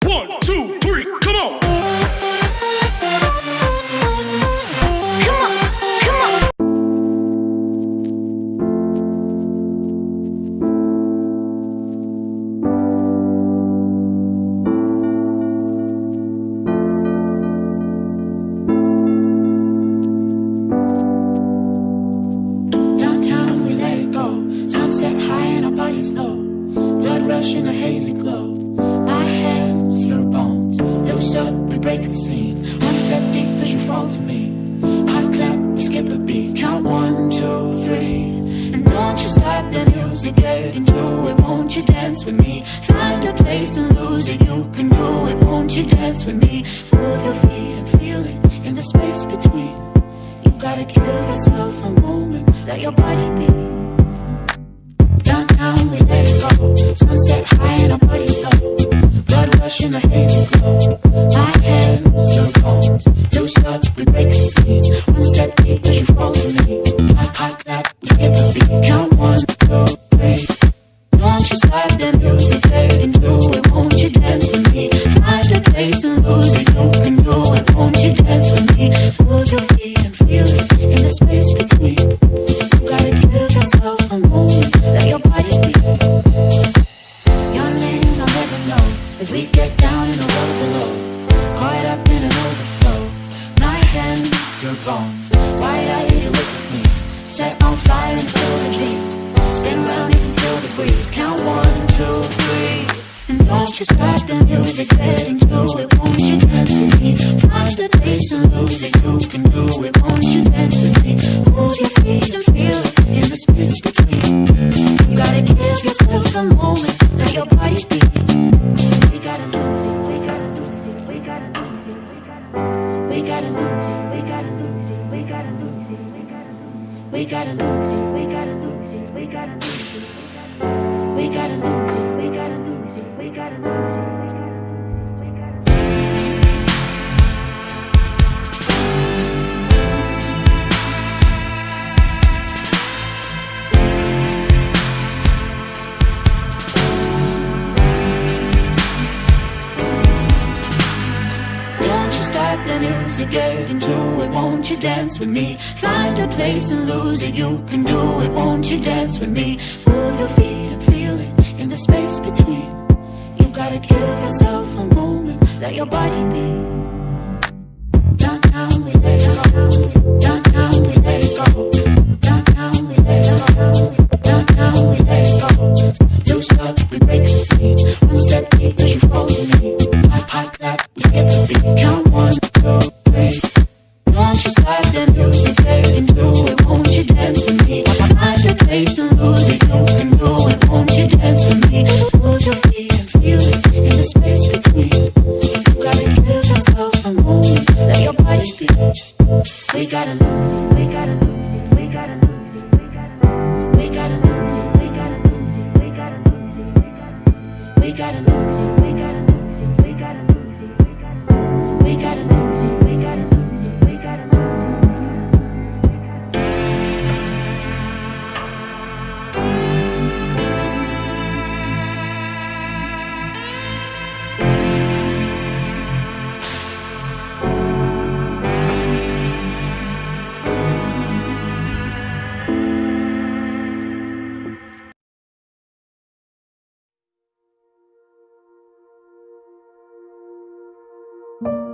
1, 2, 3, come on. Downtown we let it go. Sunset high and our bodies low. Blood rush in a hazy glow. My hands, your bones. Loose up, we break the scene. One step deep as you fall to me. Hot clap, we skip a beat. Count 1, 2, 3. And don't you stop the music, get into it. Won't you dance with me? Find a place and lose it. You can do it. Won't you dance with me? Move your feet and feel it in the space between. You gotta give yourself a moment. Let your body be. Downtown we let it go. Sunset high and our bodies low. Blood rush in a hazy glow. My hands, your bones. Loose up, we break the scene. One step deep as you fall to me. Hot clap, we skip a beat. Count 1, 2, 3. Don't you stop the music, get into it. Won't you dance with me? Find a place and lose it. You can do it. Won't you dance with me? Move your feet and feel it in the space between. You gotta give yourself a moment. Let your body be. Your name I'll never know as we get down in the road below. Caught up in an overflow. My hands, your bones. Wide-eyed, you look at me. Set on fire until the dream. Spin around, you can feel the breeze. Count 1, 2, 3. And don't you stop the music, get into it. Won't you dance with me? Find the place and lose it. You can do it. Won't you dance with me? Move your feet and feel it in the space between. You gotta give yourself a moment. Let your body be. We gotta lose it. We gotta lose it. We gotta lose it. We gotta lose it. We gotta lose it. We gotta lose it. We gotta lose it. We gotta lose it. We gotta lose it. We gotta lose it. We gotta lose it. We gotta lose it. Don't you stop the music, get into it. Won't you dance with me? Find a place and lose it. You can do it. Won't you dance with me? Move your feet and feel it in the space between. You gotta give yourself a moment. Let your body be. Downtown we let it go. Downtown we let it go. Downtown we let it go. Downtown we let it go. Loose up, we break the scene. One step deep as you fall to me. Hot clap, we skip a beat. Count 1, 2, 3. Don't you stop the music, get into it. Won't you dance with me? Find a place and lose it. You can do it. Won't you dance with me? Move your feet and feel it in the space between. You gotta give yourself a moment. Let your body be. We gotta lose it. We gotta lose it. We gotta lose it. We gotta lose it. We gotta lose it. We gotta lose it. We gotta lose it. We gotta lose it. We gotta lose it. We gotta lose it. We gotta lose it. We gotta lose it. You